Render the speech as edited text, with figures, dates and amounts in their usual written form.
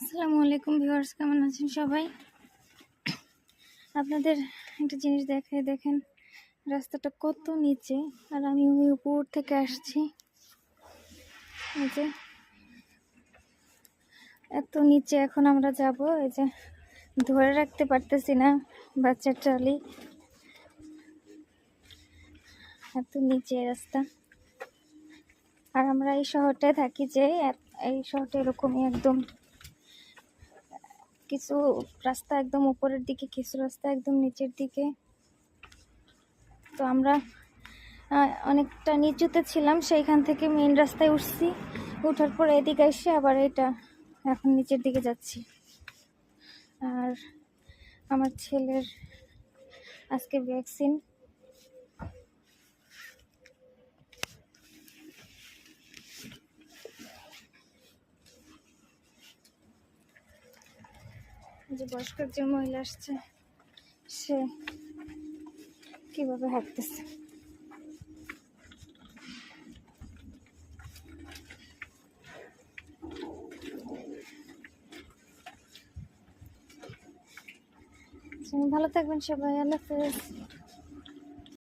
আসসালামু আলাইকুম ভিউয়ার্স, কেমন আছেন সবাই? আপনাদের একটা জিনিস দেখাই, দেখেন রাস্তাটা কত নিচে, আর আমি ওই উপর থেকে আসছি। এই যে এত নিচে এখন আমরা যাব, এই যে ধরে রাখতে পারতেছি না বাচ্চার ট্রলি, এত নিচে রাস্তা। আর আমরা এই শহরটায় থাকি, যে এই শহরটা এরকমই, একদম কিছু রাস্তা একদম উপরের দিকে, কিছু রাস্তা একদম নিচের দিকে। তো আমরা অনেকটা নিচুতে ছিলাম, সেইখান থেকে মেইন রাস্তায় উঠছি, উঠার পর এদিকে এসে আবার এটা এখন নিচের দিকে যাচ্ছি। আর আমার ছেলের আজকে ভ্যাকসিন। যে বয়স্ক যে মহিলা আসছে, সে কিভাবে হাঁটতেছে। ভালো থাকবেন সবাই, আল্লাহ হাফেজ।